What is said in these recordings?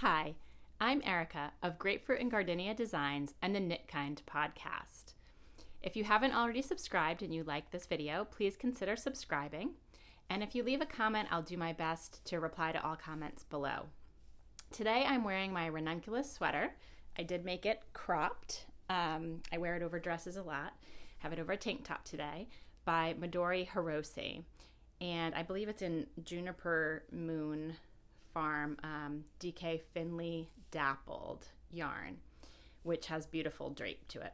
Hi, I'm Erica of Grapefruit and Gardenia Designs and the Knit Kind podcast. If you haven't already subscribed and you like this video, please consider subscribing. And if you leave a comment, I'll do my best to reply to all comments below. Today I'm wearing my Ranunculus sweater. I did make it cropped. I wear it over dresses a lot. Have it over a tank top today by Midori Hirose. And I believe it's in Juniper Moon Farm DK Findley Dappled yarn, which has beautiful drape to it.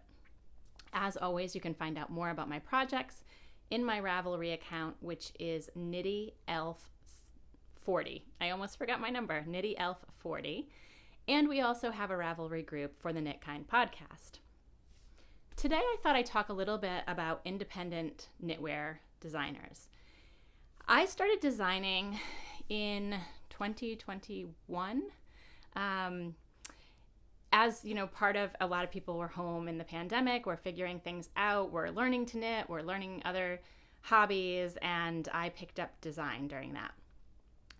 As always, you can find out more about my projects in my Ravelry account, which is NittyElf40. I almost forgot my number, NittyElf40. And we also have a Ravelry group for the Knit Kind podcast. Today I thought I'd talk a little bit about independent knitwear designers. I started designing in 2021. As you know, part of a lot of people were home in the pandemic, we're figuring things out, we're learning to knit, we're learning other hobbies, and I picked up design during that.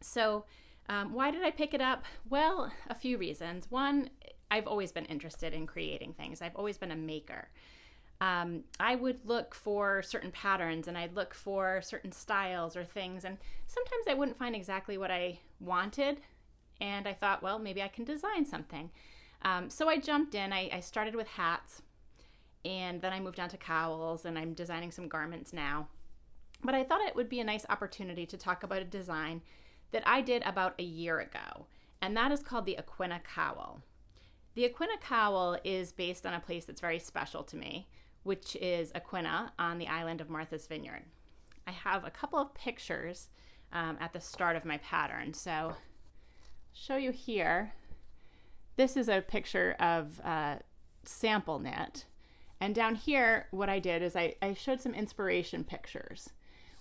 So why did I pick it up? Well, a few reasons. One, I've always been interested in creating things. I've always been a maker. I would look for certain patterns and I'd look for certain styles or things, and sometimes I wouldn't find exactly what I wanted, and I thought, well, maybe I can design something. So I jumped in. I started with hats, and then I moved on to cowls, and I'm designing some garments now. But I thought it would be a nice opportunity to talk about a design that I did about a year ago, and that is called the Aquinnah Cowl. The Aquinnah Cowl is based on a place that's very special to me, which is Aquinnah on the island of Martha's Vineyard. I have a couple of pictures at the start of my pattern. So I'll show you here. This is a picture of sample knit. And down here, what I did is I showed some inspiration pictures.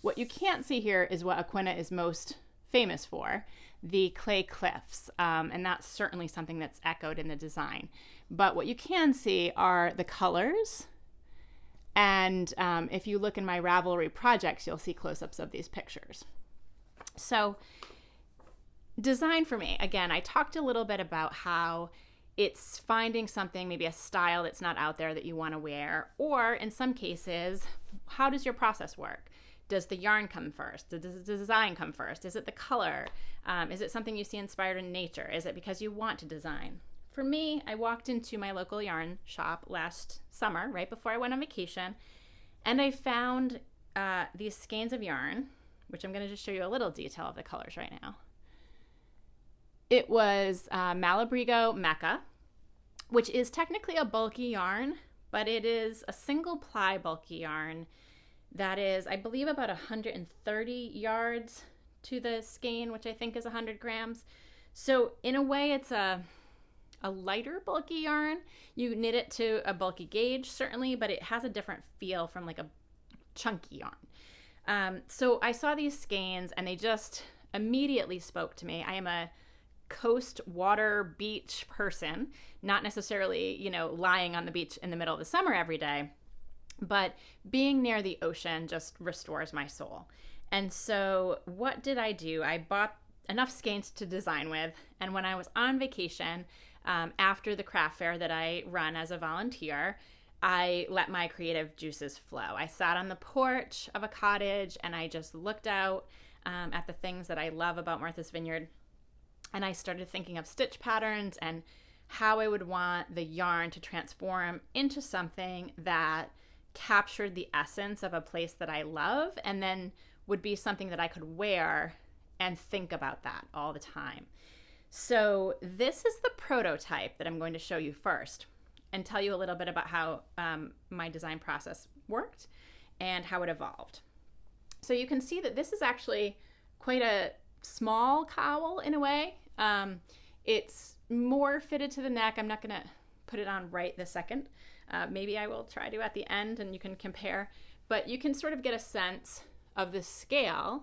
What you can't see here is what Aquinnah is most famous for, the clay cliffs. And that's certainly something that's echoed in the design. But what you can see are the colors. And if you look in my Ravelry projects, you'll see close-ups of these pictures. So design for me, again, I talked a little bit about how it's finding something, maybe a style that's not out there that you want to wear, or in some cases, how does your process work? Does the yarn come first? Does the design come first? Is it the color? Is it something you see inspired in nature? Is it because you want to design? For me, I walked into my local yarn shop last summer, right before I went on vacation, and I found these skeins of yarn, which I'm going to just show you a little detail of the colors right now. It was Malabrigo Mecha, which is technically a bulky yarn, but it is a single ply bulky yarn that is, I believe, about 130 yards to the skein, which I think is 100 grams. So in a way, it's a lighter bulky yarn. You knit it to a bulky gauge, certainly, but it has a different feel from like a chunky yarn. So I saw these skeins and they just immediately spoke to me. I am a coast, water, beach person, not necessarily, lying on the beach in the middle of the summer every day, but being near the ocean just restores my soul. And so what did I do? I bought enough skeins to design with, and when I was on vacation, after the craft fair that I run as a volunteer, I let my creative juices flow. I sat on the porch of a cottage and I just looked out at the things that I love about Martha's Vineyard, and I started thinking of stitch patterns and how I would want the yarn to transform into something that captured the essence of a place that I love, and then would be something that I could wear and think about that all the time. So this is the prototype that I'm going to show you first and tell you a little bit about how my design process worked and how it evolved. So you can see that this is actually quite a small cowl in a way. It's more fitted to the neck. I'm not going to put it on right this second. Maybe I will try to at the end and you can compare, but you can sort of get a sense of the scale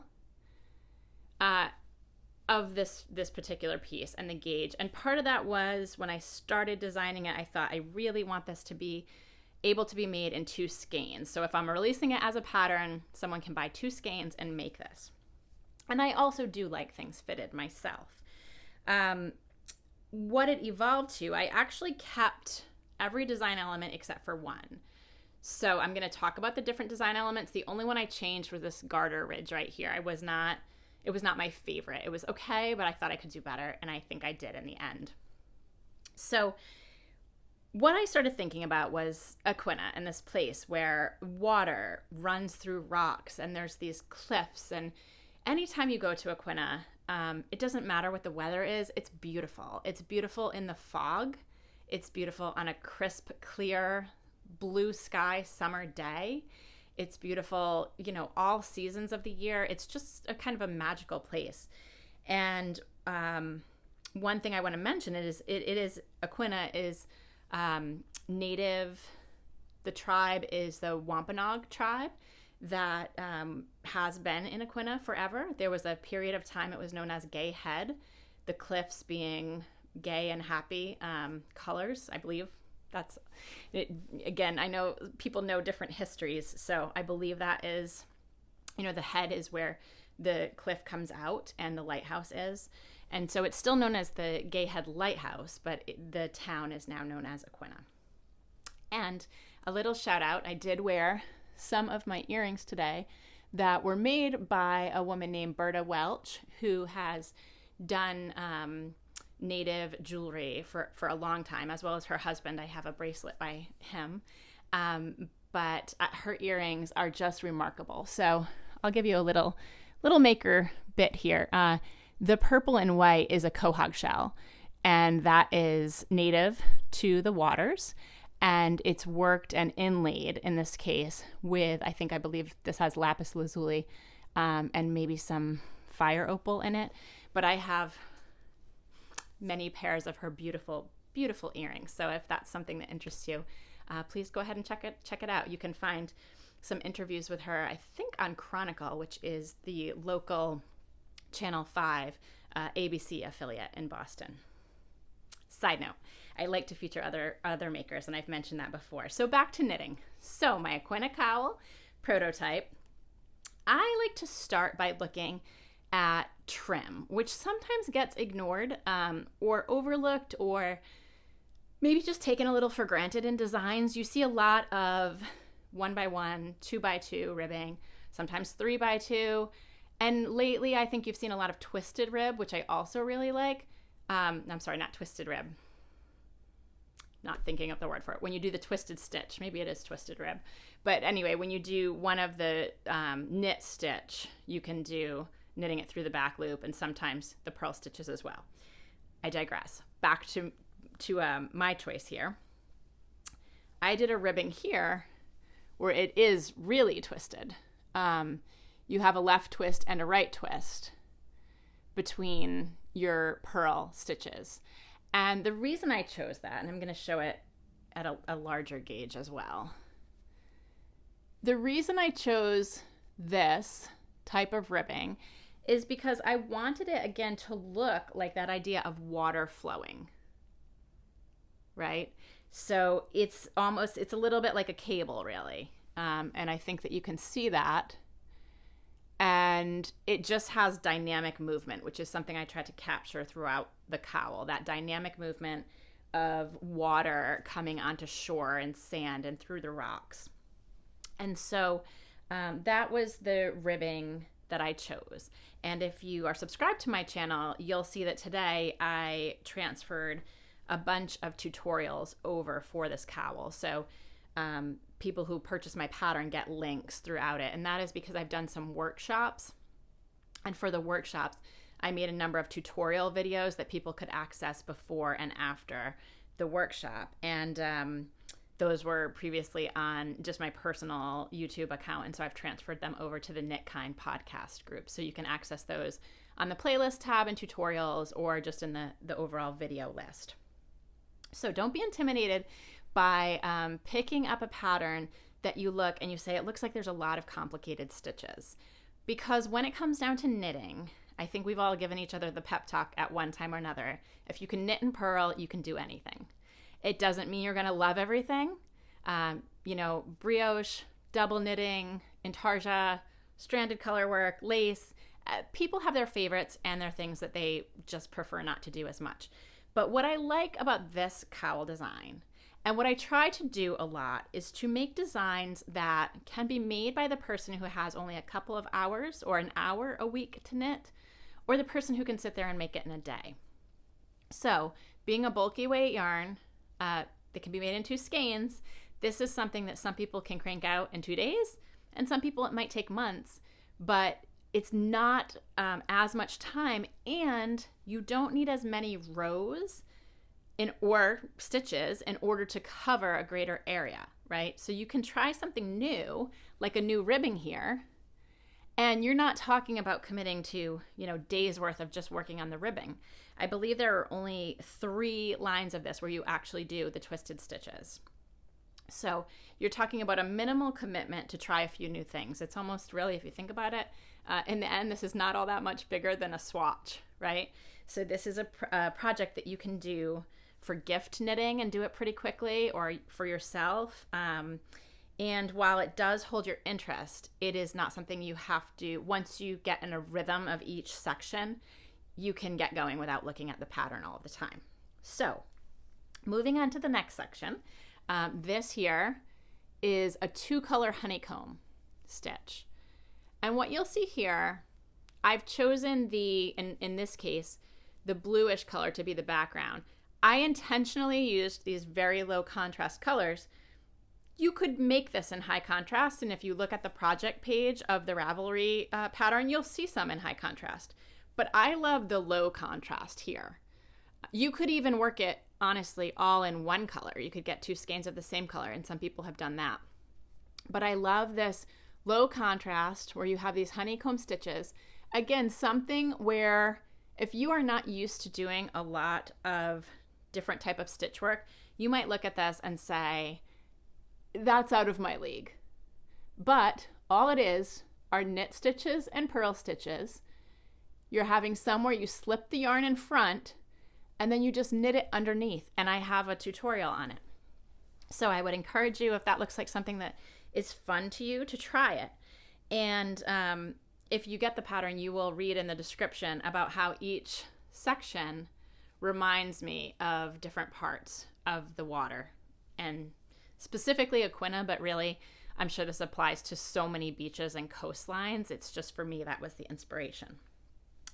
of this particular piece and the gauge. And part of that was when I started designing it, I thought I really want this to be able to be made in 2 skeins. So if I'm releasing it as a pattern, someone can buy 2 skeins and make this. And I also do like things fitted myself. what it evolved to, I actually kept every design element except for one. So I'm going to talk about the different design elements. The only one I changed was this garter ridge right here. It was not my favorite. It was okay, but I thought I could do better, and I think I did in the end. So what I started thinking about was Aquinnah and this place where water runs through rocks and there's these cliffs. And anytime you go to Aquinnah, it doesn't matter what the weather is. It's beautiful. It's beautiful in the fog. It's beautiful on a crisp, clear, blue sky summer day. It's beautiful, all seasons of the year. It's just a kind of a magical place. And one thing I want to mention is Aquinnah is native. The tribe is the Wampanoag tribe that has been in Aquinnah forever. There was a period of time it was known as Gay Head, the cliffs being gay and happy colors, I believe. That's it. Again, I know people know different histories, so I believe that is, the head is where the cliff comes out and the lighthouse is. And so it's still known as the Gay Head Lighthouse, but the town is now known as Aquinnah. And a little shout out, I did wear some of my earrings today that were made by a woman named Berta Welch, who has done native jewelry for a long time, as well as her husband. I have a bracelet by him. But her earrings are just remarkable. So I'll give you a little maker bit here. The purple and white is a quahog shell, and that is native to the waters. And it's worked and inlaid, in this case, with, I believe this has lapis lazuli and maybe some fire opal in it. But I have many pairs of her beautiful, beautiful earrings. So if that's something that interests you, please go ahead and check it out. You can find some interviews with her, I think, on Chronicle, which is the local Channel 5 ABC affiliate in Boston. Side note, I like to feature other makers, and I've mentioned that before. So back to knitting. So my Aquinnah cowl prototype, I like to start by looking at trim, which sometimes gets ignored or overlooked, or maybe just taken a little for granted in designs. You see a lot of 1x1, 2x2 ribbing, sometimes 3x2. And lately, I think you've seen a lot of twisted rib, which I also really like. I'm sorry, not twisted rib. Not thinking of the word for it. When you do the twisted stitch, maybe it is twisted rib. But anyway, when you do one of the knit stitch, you can do knitting it through the back loop and sometimes the purl stitches as well. I digress. Back to my choice here. I did a ribbing here where it is really twisted. You have a left twist and a right twist between your purl stitches. And the reason I chose that, and I'm going to show it at a larger gauge as well. The reason I chose this type of ribbing is because I wanted it, again, to look like that idea of water flowing, right? So it's a little bit like a cable, really. And I think that you can see that. And it just has dynamic movement, which is something I tried to capture throughout the cowl, that dynamic movement of water coming onto shore and sand and through the rocks. And so that was the ribbing that I chose. And if you are subscribed to my channel, you'll see that today I transferred a bunch of tutorials over for this cowl. So people who purchase my pattern get links throughout it. And that is because I've done some workshops. And for the workshops, I made a number of tutorial videos that people could access before and after the workshop. And those were previously on just my personal YouTube account. And so I've transferred them over to the Knit Kind podcast group. So you can access those on the playlist tab and tutorials, or just in the overall video list. So don't be intimidated by picking up a pattern that you look and you say, it looks like there's a lot of complicated stitches. Because when it comes down to knitting, I think we've all given each other the pep talk at one time or another. If you can knit and purl, you can do anything. It doesn't mean you're going to love everything. Brioche, double knitting, intarsia, stranded color work, lace. People have their favorites and their things that they just prefer not to do as much. But what I like about this cowl design, and what I try to do a lot, is to make designs that can be made by the person who has only a couple of hours or an hour a week to knit, or the person who can sit there and make it in a day. So being a bulky weight yarn that can be made in 2 skeins, this is something that some people can crank out in 2 days, and some people it might take months, but it's not as much time, and you don't need as many rows or stitches in order to cover a greater area, right? So you can try something new, like a new ribbing here, and you're not talking about committing to, days worth of just working on the ribbing. I believe there are only 3 lines of this where you actually do the twisted stitches. So you're talking about a minimal commitment to try a few new things. It's almost really, if you think about it, in the end, this is not all that much bigger than a swatch, right? So this is a project that you can do for gift knitting and do it pretty quickly, or for yourself. And while it does hold your interest, it is not something you have to, once you get in a rhythm of each section, you can get going without looking at the pattern all the time. So moving on to the next section, this here is a 2-color honeycomb stitch. And what you'll see here, I've chosen in this case, the bluish color to be the background. I intentionally used these very low contrast colors. You could make this in high contrast, and if you look at the project page of the Ravelry pattern, you'll see some in high contrast. But I love the low contrast here. You could even work it, honestly, all in one color. You could get 2 skeins of the same color, and some people have done that. But I love this low contrast where you have these honeycomb stitches. Again, something where if you are not used to doing a lot of different type of stitch work, you might look at this and say, that's out of my league. But all it is are knit stitches and purl stitches. You're having some where you slip the yarn in front and then you just knit it underneath, and I have a tutorial on it. So I would encourage you, if that looks like something that is fun to you, to try it. And if you get the pattern, you will read in the description about how each section reminds me of different parts of the water, and specifically Aquinnah, but really I'm sure this applies to so many beaches and coastlines. It's just, for me, that was the inspiration.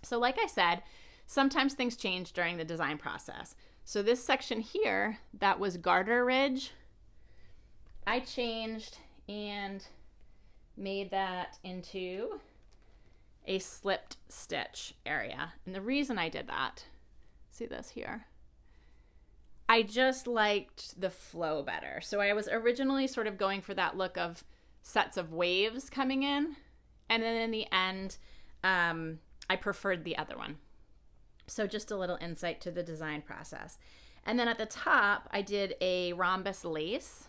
So like I said, sometimes things change during the design process. So this section here, that was garter ridge, I changed and made that into a slipped stitch area. And the reason I did that, see this here, I just liked the flow better. So I was originally sort of going for that look of sets of waves coming in, and then in the end, I preferred the other one. So just a little insight to the design process. And then at the top, I did a rhombus lace.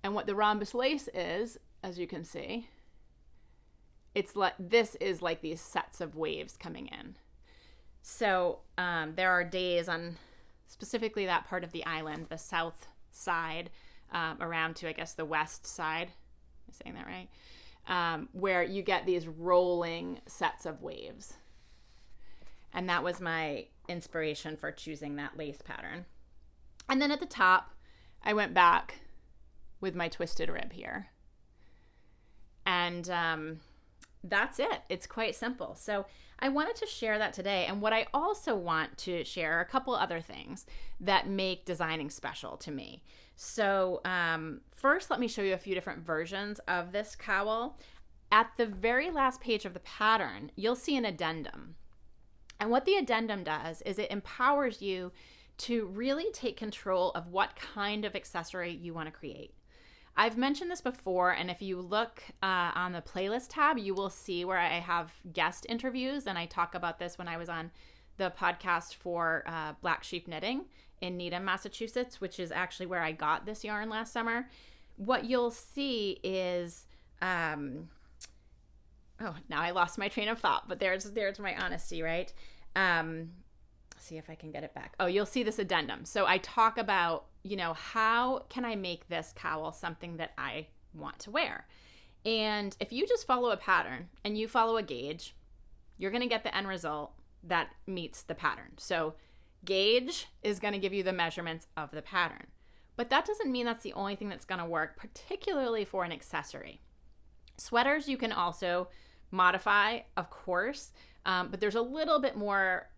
And what the rhombus lace is, as you can see, this is like these sets of waves coming in. So there are days on specifically that part of the island, the south side, around to, I guess, the west side. Am I saying that right? Where you get these rolling sets of waves. And that was my inspiration for choosing that lace pattern. And then at the top, I went back with my twisted rib here. And that's it. It's quite simple. So I wanted to share that today. And what I also want to share are a couple other things that make designing special to me. So first, let me show you a few different versions of this cowl. At the very last page of the pattern, you'll see an addendum. And what the addendum does is it empowers you to really take control of what kind of accessory you want to create. I've mentioned this before, and if you look on the playlist tab, you will see where I have guest interviews, and I talk about this when I was on the podcast for Black Sheep Knitting in Needham, Massachusetts, which is actually where I got this yarn last summer. What you'll see is, oh, now I lost my train of thought, but there's my honesty, right? See if I can get it back. Oh, you'll see this addendum. So I talk about, how can I make this cowl something that I want to wear? And if you just follow a pattern and you follow a gauge, you're going to get the end result that meets the pattern. So Gauge is going to give you the measurements of the pattern. But that doesn't mean that's the only thing that's going to work, particularly for an accessory. Sweaters you can also modify, of course, but there's a little bit more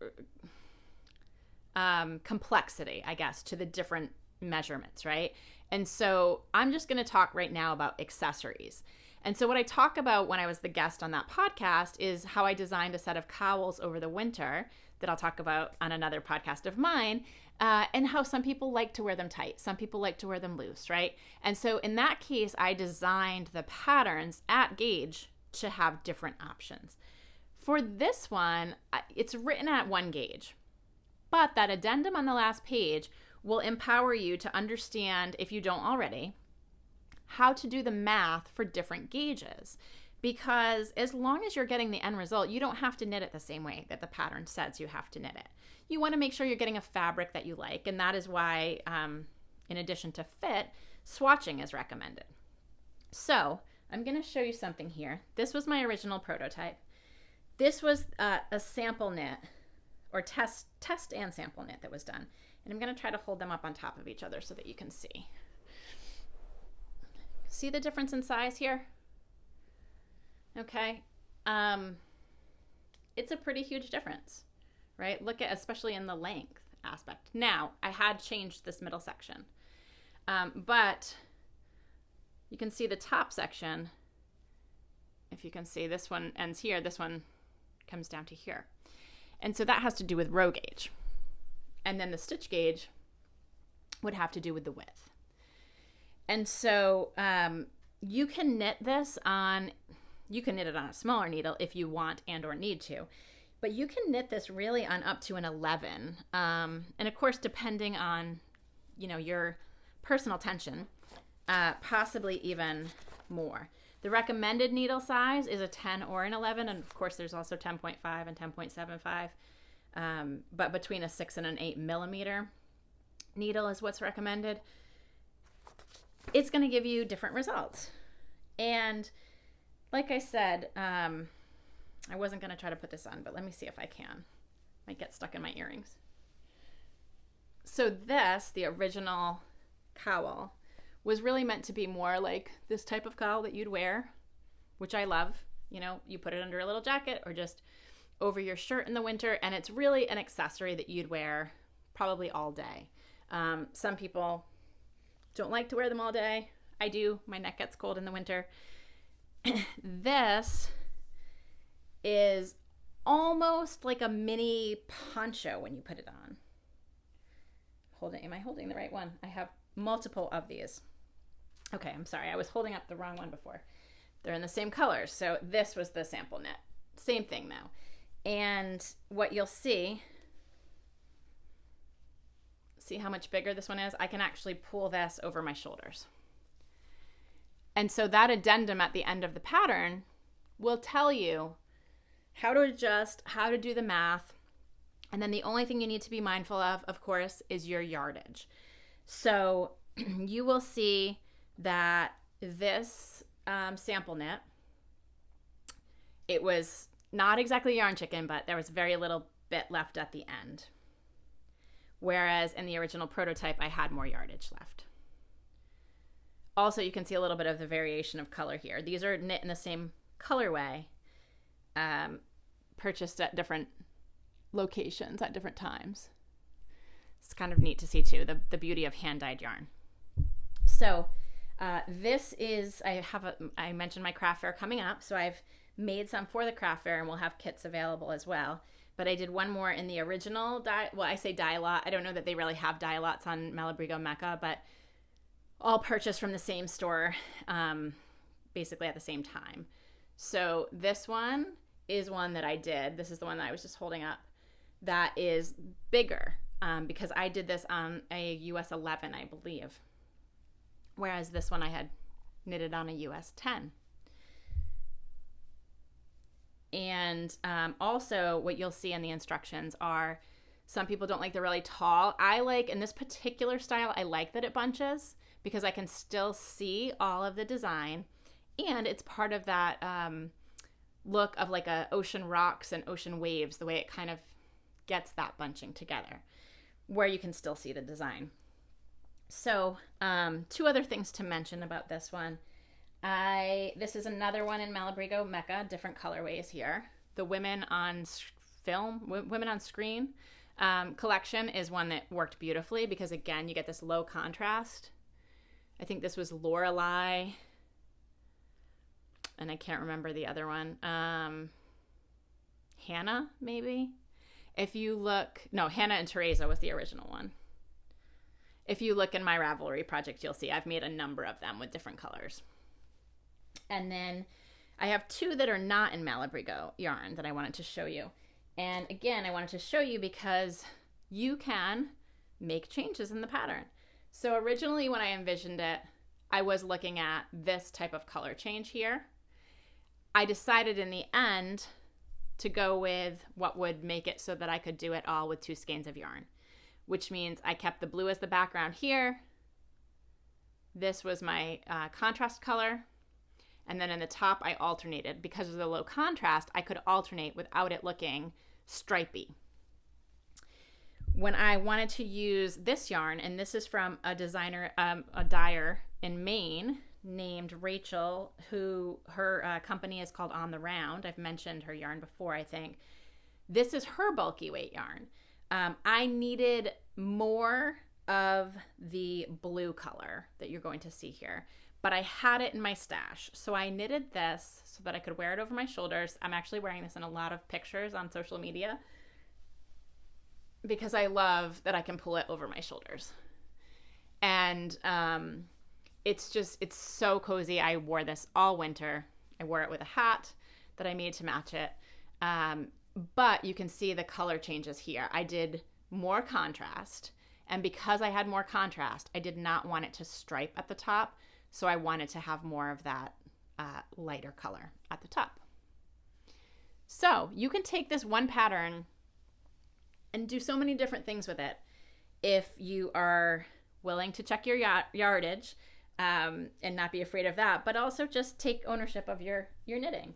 complexity, I guess, to the different measurements, right? And so I'm just going to talk right now about accessories. And so what I talk about when I was the guest on that podcast is how I designed a set of cowls over the winter that I'll talk about on another podcast of mine, and how some people like to wear them tight. Some people like to wear them loose, right? And so in that case, I designed the patterns at gauge to have different options. For this one, it's written at 1 gauge, but that addendum on the last page will empower you to understand, if you don't already, how to do the math for different gauges. Because as long as you're getting the end result, you don't have to knit it the same way that the pattern says you have to knit it. You want to make sure you're getting a fabric that you like, and that is why, in addition to fit, swatching is recommended. So I'm going to show you something here. This was my original prototype. This was a sample knit, or test and sample knit that was done. And I'm going to try to hold them up on top of each other so that you can see. See the difference in size here? Okay. It's a pretty huge difference, right? Look at, especially in the length aspect. Now, I had changed this middle section, but you can see the top section. If you can see, this one ends here. This one comes down to here. And so that has to do with row gauge. And then the stitch gauge would have to do with the width. And so you can knit this on, you can knit it on a smaller needle if you want and or need to. But you can knit this really on up to an 11. And of course, depending on, your personal tension, possibly even more. The recommended needle size is a 10 or an 11. And of course, there's also 10.5 and 10.75. But between a 6 and an 8 millimeter needle is what's recommended. It's going to give you different results. And like I said, I wasn't going to try to put this on, but let me see if I can. Might get stuck in my earrings. So this, the original cowl, was really meant to be more like this type of cowl that you'd wear, which I love. You put it under a little jacket or just over your shirt in the winter, and it's really an accessory that you'd wear probably all day. Some people don't like to wear them all day. I do. My neck gets cold in the winter. This is almost like a mini poncho when you put it on. Am I holding the right one? I have multiple of these. Okay, I'm sorry. I was holding up the wrong one before. They're in the same colors. So this was the sample knit. Same thing though. And what you'll see how much bigger this one is? I can actually pull this over my shoulders. And so that addendum at the end of the pattern will tell you how to adjust, how to do the math. And then the only thing you need to be mindful of course, is your yardage. So you will see that this sample knit, it was not exactly yarn chicken, but there was very little bit left at the end. Whereas in the original prototype, I had more yardage left. Also, you can see a little bit of the variation of color here. These are knit in the same colorway, purchased at different locations at different times. It's kind of neat to see too, the beauty of hand-dyed yarn. So this is, I mentioned my craft fair coming up, so I've made some for the craft fair, and we'll have kits available as well. But I did one more in the original I say dye lot. I don't know that they really have dye lots on Malabrigo Mecha, but all purchased from the same store, basically at the same time. So this one is one that I did. This is the one that I was just holding up. That is bigger because I did this on a US 11, I believe. Whereas this one I had knitted on a US 10. And also what you'll see in the instructions are, some people don't like the really tall. I like, in this particular style, I like that it bunches because I can still see all of the design, and it's part of that look of like a ocean rocks and ocean waves, the way it kind of gets that bunching together. where you can still see the design. So 2 other things to mention about this one. This is another one in Malabrigo Mecha, different colorways here. The Women on Screen collection is one that worked beautifully because, again, you get this low contrast. I think this was Lorelei, and I can't remember the other one. Hannah, maybe? If you look, no, Hannah and Teresa was the original one. If you look in my Ravelry project, you'll see I've made a number of them with different colors. And then I have 2 that are not in Malabrigo yarn that I wanted to show you. And again, I wanted to show you because you can make changes in the pattern. So originally when I envisioned it, I was looking at this type of color change here. I decided in the end to go with what would make it so that I could do it all with 2 skeins of yarn, which means I kept the blue as the background here. This was my contrast color. And then in the top, I alternated. Because of the low contrast, I could alternate without it looking stripy. When I wanted to use this yarn, and this is from a designer, a dyer in Maine named Rachel, who her company is called On the Round. I've mentioned her yarn before, I think. This is her bulky weight yarn. I needed more of the blue color that you're going to see here, but I had it in my stash. So I knitted this so that I could wear it over my shoulders. I'm actually wearing this in a lot of pictures on social media because I love that I can pull it over my shoulders. And it's so cozy. I wore this all winter. I wore it with a hat that I made to match it. But you can see the color changes here. I did more contrast. And because I had more contrast, I did not want it to stripe at the top. So I wanted to have more of that lighter color at the top. So you can take this one pattern and do so many different things with it if you are willing to check your yardage and not be afraid of that, but also just take ownership of your knitting.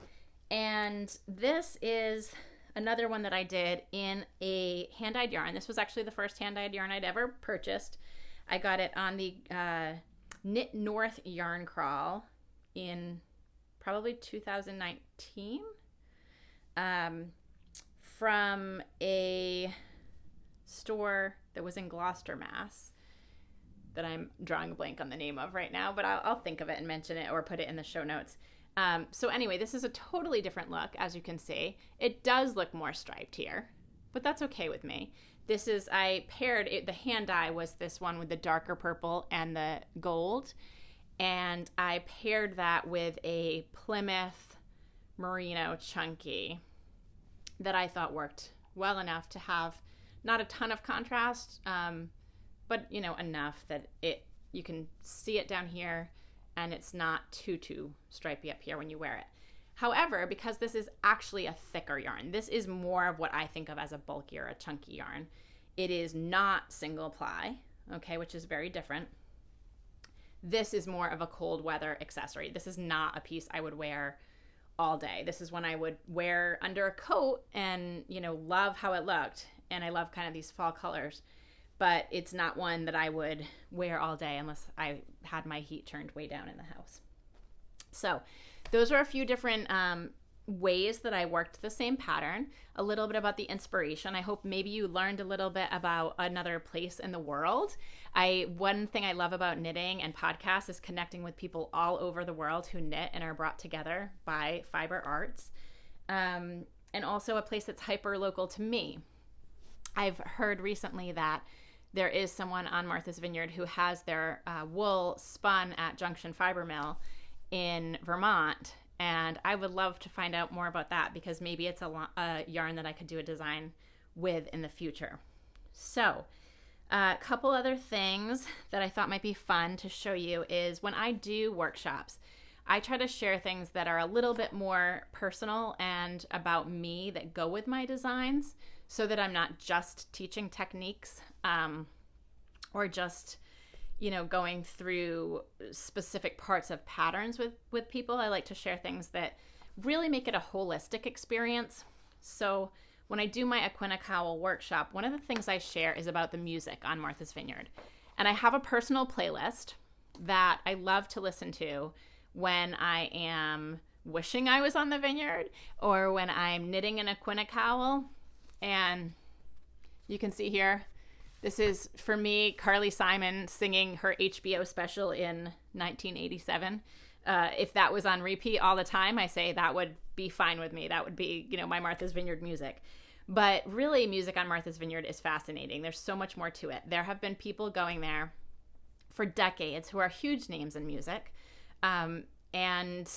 And this is another one that I did in a hand-dyed yarn. This was actually the first hand-dyed yarn I'd ever purchased. I got it on the Knit North yarn crawl in probably 2019 from a store that was in Gloucester, Mass, that I'm drawing a blank on the name of right now, but I'll think of it and mention it or put it in the show notes. So anyway, this is a totally different look, as you can see. It does look more striped here, but that's okay with me. This is, I paired it, the hand dye was this one with the darker purple and the gold, and I paired that with a Plymouth Merino Chunky that I thought worked well enough to have not a ton of contrast, but enough that you can see it down here and it's not too stripy up here when you wear it. However, because this is actually a thicker yarn, this is more of what I think of as a bulkier, a chunky yarn. It is not single ply, okay, which is very different. This is more of a cold weather accessory. This is not a piece I would wear all day. This is one I would wear under a coat and, love how it looked. And I love kind of these fall colors, but it's not one that I would wear all day unless I had my heat turned way down in the house. So those are a few different ways that I worked the same pattern, a little bit about the inspiration. I hope maybe you learned a little bit about another place in the world. One thing I love about knitting and podcasts is connecting with people all over the world who knit and are brought together by fiber arts, and also a place that's hyper local to me. I've heard recently that there is someone on Martha's Vineyard who has their wool spun at Junction Fiber Mill in Vermont, and I would love to find out more about that because maybe it's a yarn that I could do a design with in the future. So a couple other things that I thought might be fun to show you is when I do workshops, I try to share things that are a little bit more personal and about me that go with my designs so that I'm not just teaching techniques or just going through specific parts of patterns with people. I like to share things that really make it a holistic experience. So when I do my Aquinnah Cowl workshop, one of the things I share is about the music on Martha's Vineyard. And I have a personal playlist that I love to listen to when I am wishing I was on the vineyard or when I'm knitting an Aquinnah cowl. And you can see here, this is, for me, Carly Simon singing her HBO special in 1987. If that was on repeat all the time, I say that would be fine with me. That would be, my Martha's Vineyard music. But really, music on Martha's Vineyard is fascinating. There's so much more to it. There have been people going there for decades who are huge names in music. And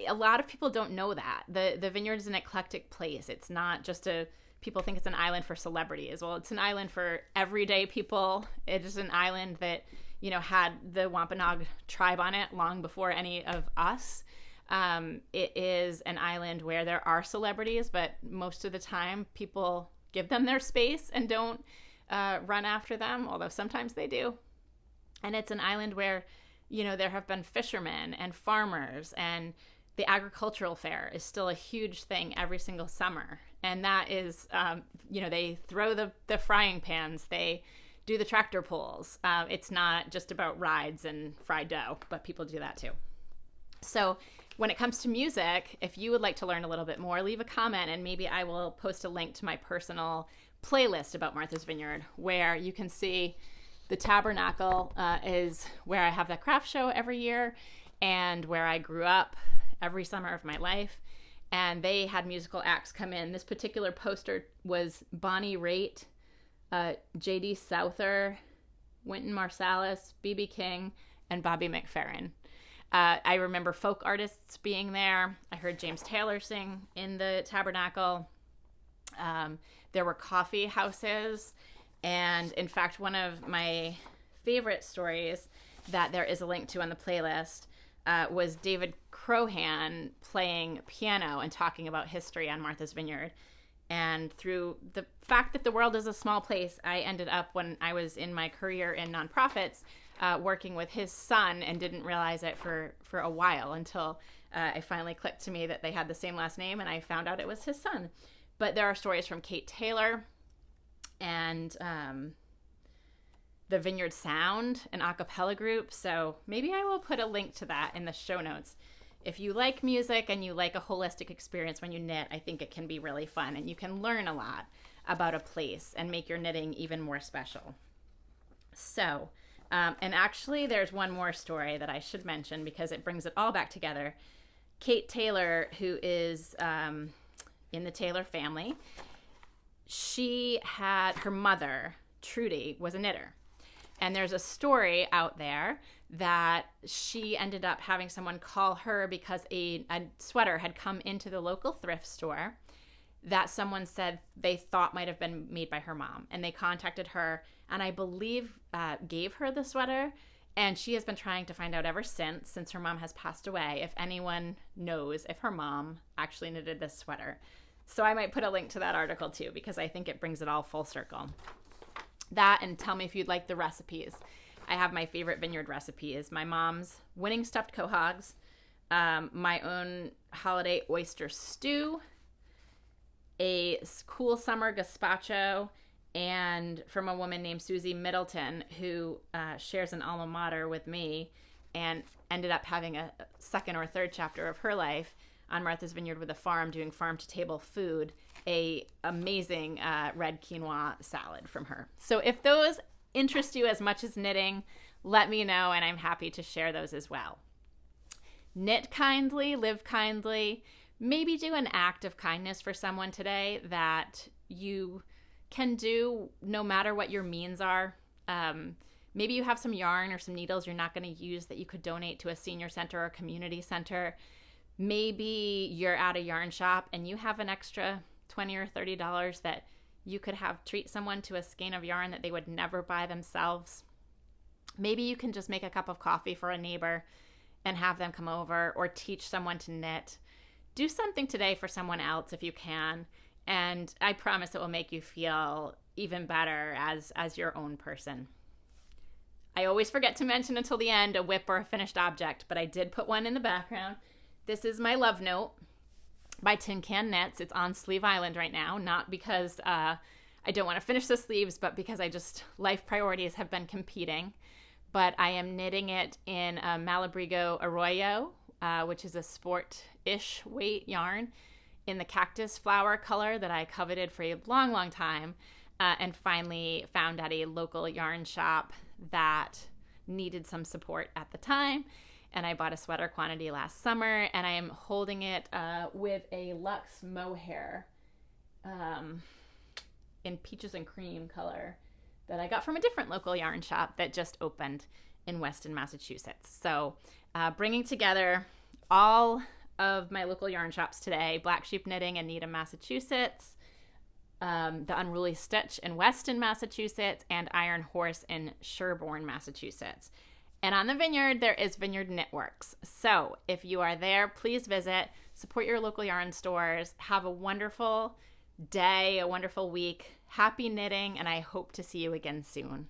a lot of people don't know that. The Vineyard is an eclectic place. It's not just people think it's an island for celebrities. Well, it's an island for everyday people. It is an island that, had the Wampanoag tribe on it long before any of us. It is an island where there are celebrities, but most of the time people give them their space and don't run after them, although sometimes they do. And it's an island where, there have been fishermen and farmers, and the agricultural fair is still a huge thing every single summer. And that is, they throw the frying pans, they do the tractor pulls. It's not just about rides and fried dough, but people do that too. So when it comes to music, if you would like to learn a little bit more, leave a comment and maybe I will post a link to my personal playlist about Martha's Vineyard where you can see the Tabernacle is where I have that craft show every year and where I grew up every summer of my life. And they had musical acts come in. This particular poster was Bonnie Raitt, J.D. Souther, Wynton Marsalis, B.B. King, and Bobby McFerrin. I remember folk artists being there. I heard James Taylor sing in the Tabernacle. There were coffee houses. And in fact, one of my favorite stories that there is a link to on the playlist was David Crohan playing piano and talking about history on Martha's Vineyard. And through the fact that the world is a small place, I ended up, when I was in my career in nonprofits, working with his son and didn't realize it for a while until it finally clicked to me that they had the same last name, and I found out it was his son. But there are stories from Kate Taylor and the Vineyard Sound, an a cappella group. So maybe I will put a link to that in the show notes. If you like music and you like a holistic experience when you knit, I think it can be really fun and you can learn a lot about a place and make your knitting even more special. So, and actually there's one more story that I should mention because it brings it all back together. Kate Taylor, who is in the Taylor family, she had, her mother, Trudy, was a knitter. And there's a story out there that she ended up having someone call her because a sweater had come into the local thrift store that someone said they thought might have been made by her mom. And they contacted her and I believe gave her the sweater. And she has been trying to find out ever since her mom has passed away, if anyone knows if her mom actually knitted this sweater. So I might put a link to that article too, because I think it brings it all full circle. That, and tell me if you'd like the recipes. I have my favorite vineyard recipes. My mom's winning stuffed quahogs, my own holiday oyster stew, a cool summer gazpacho, and from a woman named Susie Middleton, who shares an alma mater with me and ended up having a second or third chapter of her life on Martha's Vineyard with a farm, doing farm-to-table food, a amazing red quinoa salad from her. So if those interest you as much as knitting, let me know, and I'm happy to share those as well. Knit kindly, live kindly. Maybe do an act of kindness for someone today that you can do no matter what your means are. Maybe you have some yarn or some needles you're not going to use that you could donate to a senior center or a community center. Maybe you're at a yarn shop and you have an extra $20 or $30 that you could have treat someone to a skein of yarn that they would never buy themselves. Maybe you can just make a cup of coffee for a neighbor and have them come over, or teach someone to knit. Do something today for someone else if you can, and I promise it will make you feel even better as your own person. I always forget to mention until the end a whip or a finished object, but I did put one in the background. This is my love note. by tincanknits. It's on Sleeve Island right now, not because I don't want to finish the sleeves, but because life priorities have been competing. But I am knitting it in a Malabrigo Arroyo, which is a sport-ish weight yarn in the cactus flower color that I coveted for a long, long time, and finally found at a local yarn shop that needed some support at the time. And I bought a sweater quantity last summer, and I am holding it with a Luxe mohair in peaches and cream color that I got from a different local yarn shop that just opened in Weston, Massachusetts. So bringing together all of my local yarn shops today: Black Sheep Knitting in Needham, Massachusetts, the Unruly Stitch in Weston, Massachusetts, and Iron Horse in Sherborn, Massachusetts. And on the Vineyard, there is Vineyard Knitworks. So if you are there, please visit, support your local yarn stores, have a wonderful day, a wonderful week. Happy knitting, and I hope to see you again soon.